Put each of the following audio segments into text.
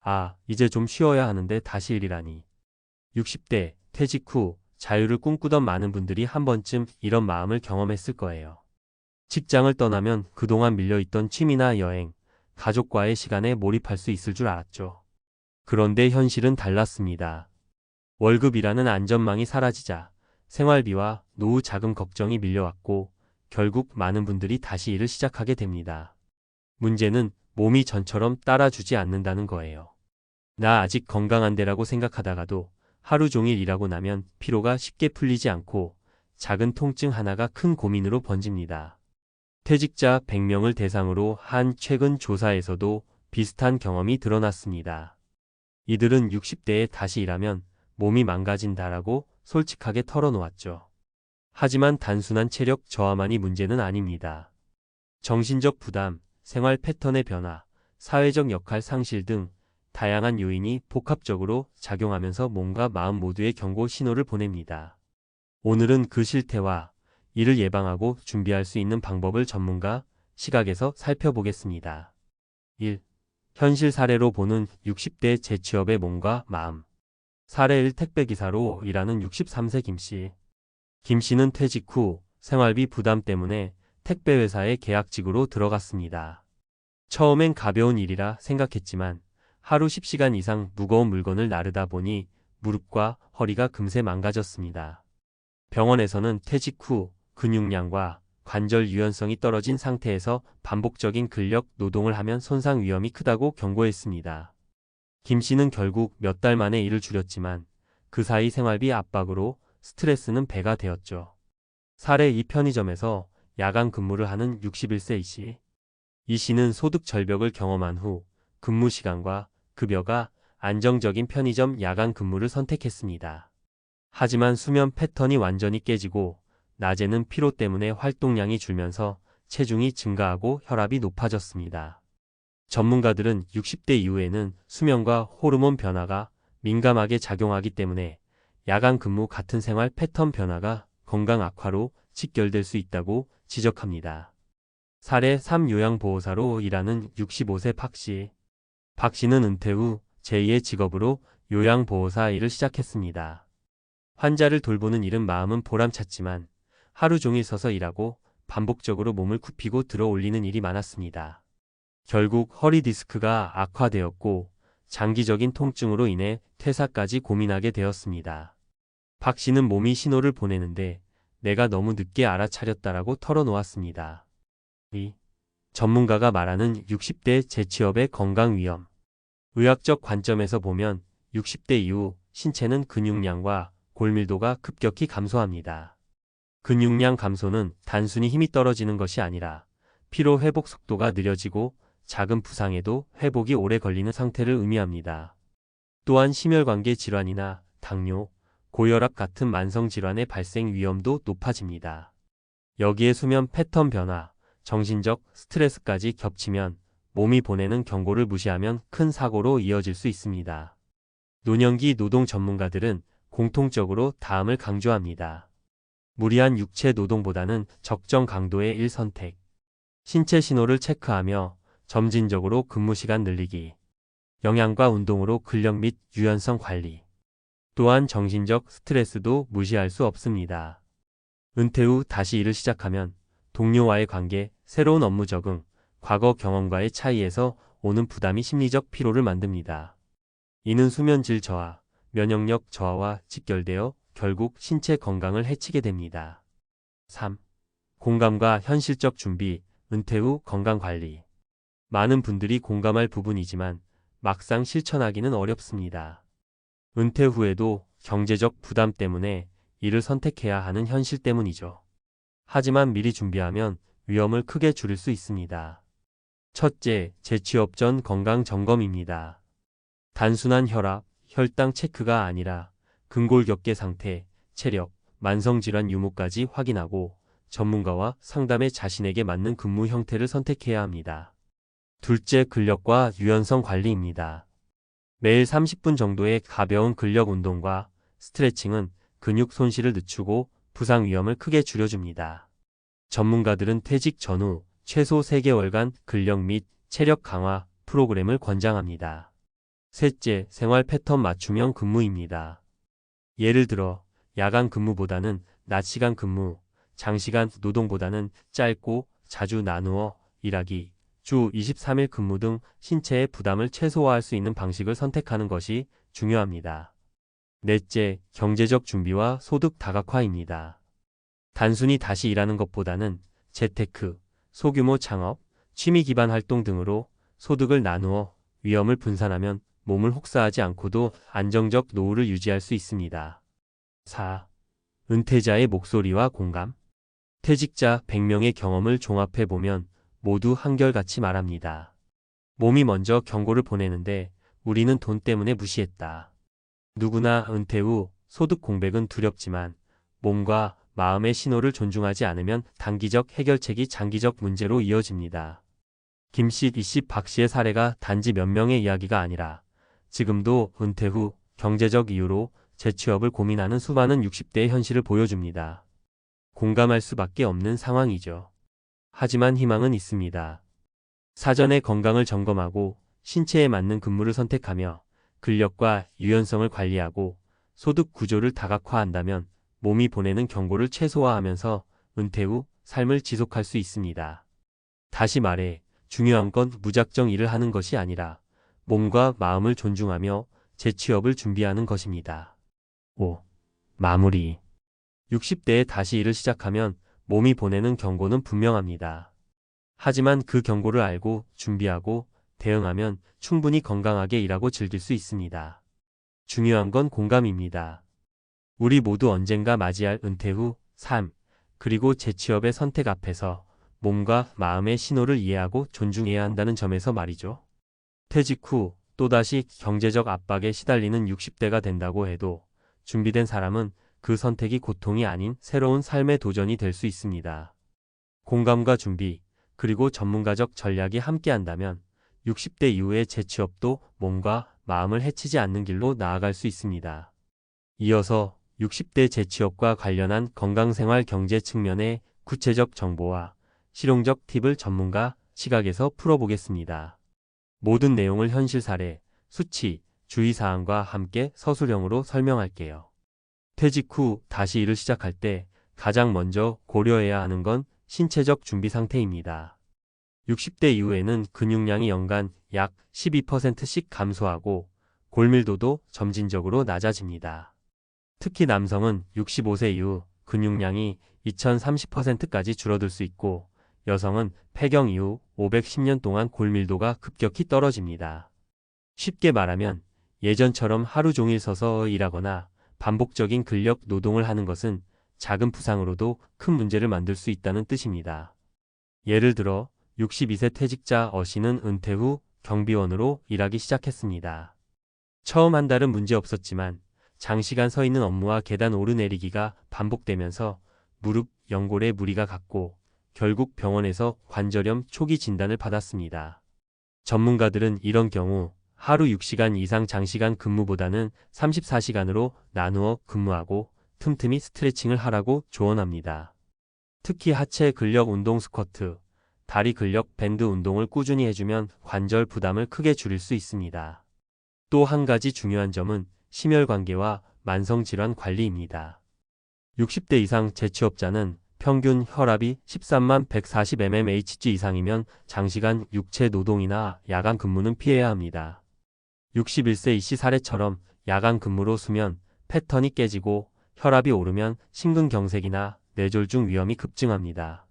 아, 이제 좀 쉬어야 하는데 다시 일이라니. 60대 퇴직 후 자유를 꿈꾸던 많은 분들이 한 번쯤 이런 마음을 경험했을 거예요. 직장을 떠나면 그동안 밀려있던 취미나 여행, 가족과의 시간에 몰입할 수 있을 줄 알았죠. 그런데 현실은 달랐습니다. 월급이라는 안전망이 사라지자 생활비와 노후 자금 걱정이 밀려왔고 결국 많은 분들이 다시 일을 시작하게 됩니다. 문제는 몸이 전처럼 따라주지 않는다는 거예요. 나 아직 건강한데라고 생각하다가도 하루 종일 일하고 나면 피로가 쉽게 풀리지 않고 작은 통증 하나가 큰 고민으로 번집니다. 퇴직자 100명을 대상으로 한 최근 조사에서도 비슷한 경험이 드러났습니다. 이들은 60대에 다시 일하면 몸이 망가진다라고 솔직하게 털어놓았죠. 하지만 단순한 체력 저하만이 문제는 아닙니다. 정신적 부담, 생활 패턴의 변화, 사회적 역할 상실 등 다양한 요인이 복합적으로 작용하면서 몸과 마음 모두에 경고 신호를 보냅니다. 오늘은 그 실태와 이를 예방하고 준비할 수 있는 방법을 전문가 시각에서 살펴보겠습니다. 1. 현실 사례로 보는 60대 재취업의 몸과 마음. 사례 1. 택배기사로 일하는 63세 김씨. 김씨는 퇴직 후 생활비 부담 때문에 택배회사에 계약직으로 들어갔습니다. 처음엔 가벼운 일이라 생각했지만 하루 10시간 이상 무거운 물건을 나르다 보니 무릎과 허리가 금세 망가졌습니다. 병원에서는 퇴직 후 근육량과 관절 유연성이 떨어진 상태에서 반복적인 근력 노동을 하면 손상 위험이 크다고 경고했습니다. 김 씨는 결국 몇 달 만에 일을 줄였지만 그 사이 생활비 압박으로 스트레스는 배가 되었죠. 사례 2. 편의점에서 야간 근무를 하는 61세 이씨. 이 씨는 소득 절벽을 경험한 후 근무 시간과 급여가 안정적인 편의점 야간 근무를 선택했습니다. 하지만 수면 패턴이 완전히 깨지고 낮에는 피로 때문에 활동량이 줄면서 체중이 증가하고 혈압이 높아졌습니다. 전문가들은 60대 이후에는 수면과 호르몬 변화가 민감하게 작용하기 때문에 야간 근무 같은 생활 패턴 변화가 건강 악화로 직결될 수 있다고 지적합니다. 사례 3. 요양보호사로 일하는 65세 박 씨. 박 씨는 은퇴 후 제2의 직업으로 요양보호사 일을 시작했습니다. 환자를 돌보는 일은 마음은 보람찼지만 하루 종일 서서 일하고 반복적으로 몸을 굽히고 들어 올리는 일이 많았습니다. 결국 허리 디스크가 악화되었고 장기적인 통증으로 인해 퇴사까지 고민하게 되었습니다. 박 씨는 몸이 신호를 보내는데 내가 너무 늦게 알아차렸다라고 털어놓았습니다. 2. 전문가가 말하는 60대 재취업의 건강 위험. 의학적 관점에서 보면 60대 이후 신체는 근육량과 골밀도가 급격히 감소합니다. 근육량 감소는 단순히 힘이 떨어지는 것이 아니라 피로 회복 속도가 느려지고 작은 부상에도 회복이 오래 걸리는 상태를 의미합니다. 또한 심혈관계 질환이나 당뇨, 고혈압 같은 만성 질환의 발생 위험도 높아집니다. 여기에 수면 패턴 변화, 정신적 스트레스까지 겹치면 몸이 보내는 경고를 무시하면 큰 사고로 이어질 수 있습니다. 노년기 노동 전문가들은 공통적으로 다음을 강조합니다. 무리한 육체 노동보다는 적정 강도의 일 선택. 신체 신호를 체크하며 점진적으로 근무 시간 늘리기. 영양과 운동으로 근력 및 유연성 관리. 또한 정신적 스트레스도 무시할 수 없습니다. 은퇴 후 다시 일을 시작하면 동료와의 관계, 새로운 업무 적응, 과거 경험과의 차이에서 오는 부담이 심리적 피로를 만듭니다. 이는 수면 질 저하, 면역력 저하와 직결되어 결국 신체 건강을 해치게 됩니다. 3. 공감과 현실적 준비, 은퇴 후 건강관리. 많은 분들이 공감할 부분이지만 막상 실천하기는 어렵습니다. 은퇴 후에도 경제적 부담 때문에 일을 선택해야 하는 현실 때문이죠. 하지만 미리 준비하면 위험을 크게 줄일 수 있습니다. 첫째, 재취업 전 건강 점검입니다. 단순한 혈압, 혈당 체크가 아니라 근골격계 상태, 체력, 만성질환 유무까지 확인하고 전문가와 상담해 자신에게 맞는 근무 형태를 선택해야 합니다. 둘째, 근력과 유연성 관리입니다. 매일 30분 정도의 가벼운 근력 운동과 스트레칭은 근육 손실을 늦추고 부상 위험을 크게 줄여줍니다. 전문가들은 퇴직 전후 최소 3개월간 근력 및 체력 강화 프로그램을 권장합니다. 셋째, 생활 패턴 맞춤형 근무입니다. 예를 들어 야간 근무보다는 낮 시간 근무, 장시간 노동보다는 짧고 자주 나누어 일하기, 주 23일 근무 등 신체의 부담을 최소화할 수 있는 방식을 선택하는 것이 중요합니다. 넷째, 경제적 준비와 소득 다각화입니다. 단순히 다시 일하는 것보다는 재테크, 소규모 창업, 취미 기반 활동 등으로 소득을 나누어 위험을 분산하면 몸을 혹사하지 않고도 안정적 노후를 유지할 수 있습니다. 4. 은퇴자의 목소리와 공감. 퇴직자 100명의 경험을 종합해보면 모두 한결같이 말합니다. 몸이 먼저 경고를 보내는데 우리는 돈 때문에 무시했다. 누구나 은퇴 후 소득 공백은 두렵지만 몸과 마음의 신호를 존중하지 않으면 단기적 해결책이 장기적 문제로 이어집니다. 김씨, 이씨, 박씨의 사례가 단지 몇 명의 이야기가 아니라 지금도 은퇴 후 경제적 이유로 재취업을 고민하는 수많은 60대의 현실을 보여줍니다. 공감할 수밖에 없는 상황이죠. 하지만 희망은 있습니다. 사전에 건강을 점검하고 신체에 맞는 근무를 선택하며 근력과 유연성을 관리하고 소득 구조를 다각화한다면 몸이 보내는 경고를 최소화하면서 은퇴 후 삶을 지속할 수 있습니다. 다시 말해 중요한 건 무작정 일을 하는 것이 아니라 몸과 마음을 존중하며 재취업을 준비하는 것입니다. 5. 마무리. 60대에 다시 일을 시작하면 몸이 보내는 경고는 분명합니다. 하지만 그 경고를 알고 준비하고 대응하면 충분히 건강하게 일하고 즐길 수 있습니다. 중요한 건 공감입니다. 우리 모두 언젠가 맞이할 은퇴 후 삶, 그리고 재취업의 선택 앞에서 몸과 마음의 신호를 이해하고 존중해야 한다는 점에서 말이죠. 퇴직 후 또다시 경제적 압박에 시달리는 60대가 된다고 해도 준비된 사람은 그 선택이 고통이 아닌 새로운 삶의 도전이 될 수 있습니다. 공감과 준비, 그리고 전문가적 전략이 함께한다면 60대 이후의 재취업도 몸과 마음을 해치지 않는 길로 나아갈 수 있습니다. 이어서 60대 재취업과 관련한 건강생활 경제 측면의 구체적 정보와 실용적 팁을 전문가 시각에서 풀어보겠습니다. 모든 내용을 현실 사례, 수치, 주의사항과 함께 서술형으로 설명할게요. 퇴직 후 다시 일을 시작할 때 가장 먼저 고려해야 하는 건 신체적 준비 상태입니다. 60대 이후에는 근육량이 연간 약 12%씩 감소하고 골밀도도 점진적으로 낮아집니다. 특히 남성은 65세 이후 근육량이 2030%까지 줄어들 수 있고 여성은 폐경 이후 510년 동안 골밀도가 급격히 떨어집니다. 쉽게 말하면 예전처럼 하루 종일 서서 일하거나 반복적인 근력 노동을 하는 것은 작은 부상으로도 큰 문제를 만들 수 있다는 뜻입니다. 예를 들어 62세 퇴직자 어씨는 은퇴 후 경비원으로 일하기 시작했습니다. 처음 한 달은 문제 없었지만 장시간 서 있는 업무와 계단 오르내리기가 반복되면서 무릎, 연골에 무리가 갔고 결국 병원에서 관절염 초기 진단을 받았습니다. 전문가들은 이런 경우 하루 6시간 이상 장시간 근무보다는 34시간으로 나누어 근무하고 틈틈이 스트레칭을 하라고 조언합니다. 특히 하체 근력 운동 스쿼트, 다리 근력 밴드 운동을 꾸준히 해주면 관절 부담을 크게 줄일 수 있습니다. 또 한 가지 중요한 점은 심혈관계와 만성질환 관리입니다. 60대 이상 재취업자는 평균 혈압이 13만 140mmHg 이상이면 장시간 육체 노동이나 야간 근무는 피해야 합니다. 61세 이씨 사례처럼 야간 근무로 수면 패턴이 깨지고 혈압이 오르면 심근경색이나 뇌졸중 위험이 급증합니다.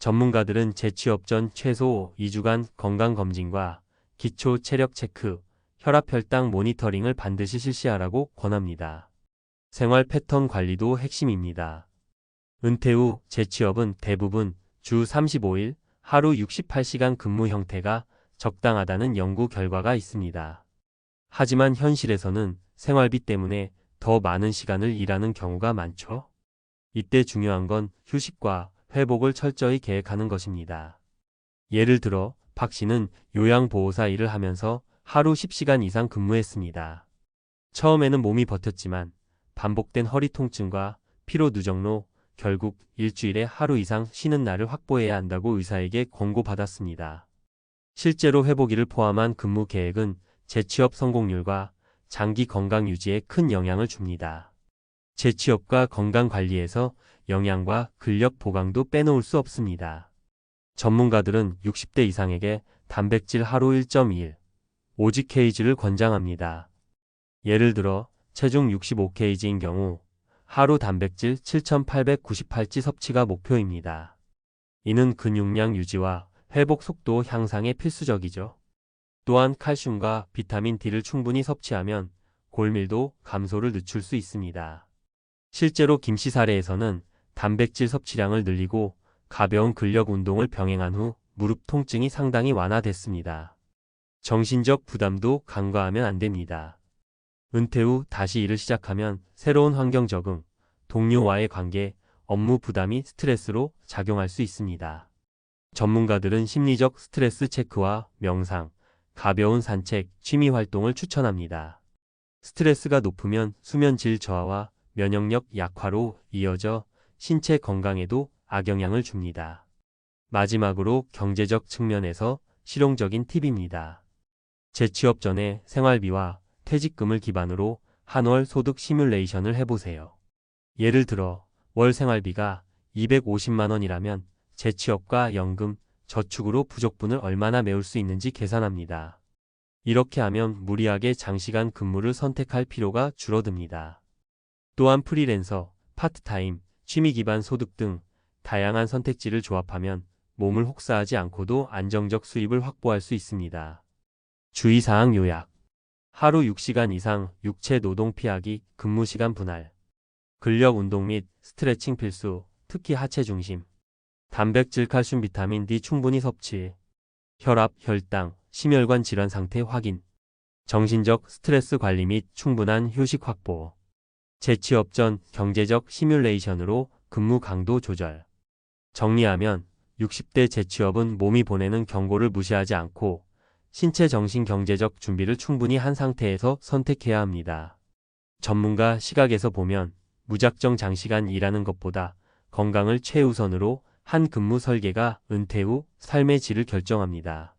전문가들은 재취업 전 최소 2주간 건강검진과 기초 체력 체크, 혈압 혈당 모니터링을 반드시 실시하라고 권합니다. 생활 패턴 관리도 핵심입니다. 은퇴 후 재취업은 대부분 주 35일, 하루 68시간 근무 형태가 적당하다는 연구 결과가 있습니다. 하지만 현실에서는 생활비 때문에 더 많은 시간을 일하는 경우가 많죠. 이때 중요한 건 휴식과 회복을 철저히 계획하는 것입니다. 예를 들어 박 씨는 요양보호사 일을 하면서 하루 10시간 이상 근무했습니다. 처음에는 몸이 버텼지만 반복된 허리 통증과 피로 누적로 결국 일주일에 하루 이상 쉬는 날을 확보해야 한다고 의사에게 권고받았습니다. 실제로 회복일을 포함한 근무 계획은 재취업 성공률과 장기 건강 유지에 큰 영향을 줍니다. 재취업과 건강 관리에서 영양과 근력 보강도 빼놓을 수 없습니다. 전문가들은 60대 이상에게 단백질 하루 1.1, 5gkg를 권장합니다. 예를 들어 체중 65kg인 경우 하루 단백질 7,898g 섭취가 목표입니다. 이는 근육량 유지와 회복 속도 향상에 필수적이죠. 또한 칼슘과 비타민 D를 충분히 섭취하면 골밀도 감소를 늦출 수 있습니다. 실제로 김씨 사례에서는 단백질 섭취량을 늘리고 가벼운 근력 운동을 병행한 후 무릎 통증이 상당히 완화됐습니다. 정신적 부담도 간과하면 안 됩니다. 은퇴 후 다시 일을 시작하면 새로운 환경 적응, 동료와의 관계, 업무 부담이 스트레스로 작용할 수 있습니다. 전문가들은 심리적 스트레스 체크와 명상, 가벼운 산책, 취미 활동을 추천합니다. 스트레스가 높으면 수면 질 저하와 면역력 약화로 이어져 신체 건강에도 악영향을 줍니다. 마지막으로 경제적 측면에서 실용적인 팁입니다. 재취업 전에 생활비와 퇴직금을 기반으로 한월 소득 시뮬레이션을 해보세요. 예를 들어 월 생활비가 250만 원이라면 재취업과 연금, 저축으로 부족분을 얼마나 메울 수 있는지 계산합니다. 이렇게 하면 무리하게 장시간 근무를 선택할 필요가 줄어듭니다. 또한 프리랜서, 파트타임, 취미 기반 소득 등 다양한 선택지를 조합하면 몸을 혹사하지 않고도 안정적 수입을 확보할 수 있습니다. 주의사항 요약. 하루 6시간 이상 육체 노동 피하기, 근무 시간 분할. 근력 운동 및 스트레칭 필수, 특히 하체 중심. 단백질, 칼슘, 비타민 D 충분히 섭취. 혈압, 혈당, 심혈관 질환 상태 확인. 정신적 스트레스 관리 및 충분한 휴식 확보. 재취업 전 경제적 시뮬레이션으로 근무 강도 조절. 정리하면 60대 재취업은 몸이 보내는 경고를 무시하지 않고 신체, 정신, 경제적 준비를 충분히 한 상태에서 선택해야 합니다. 전문가 시각에서 보면 무작정 장시간 일하는 것보다 건강을 최우선으로 한 근무 설계가 은퇴 후 삶의 질을 결정합니다.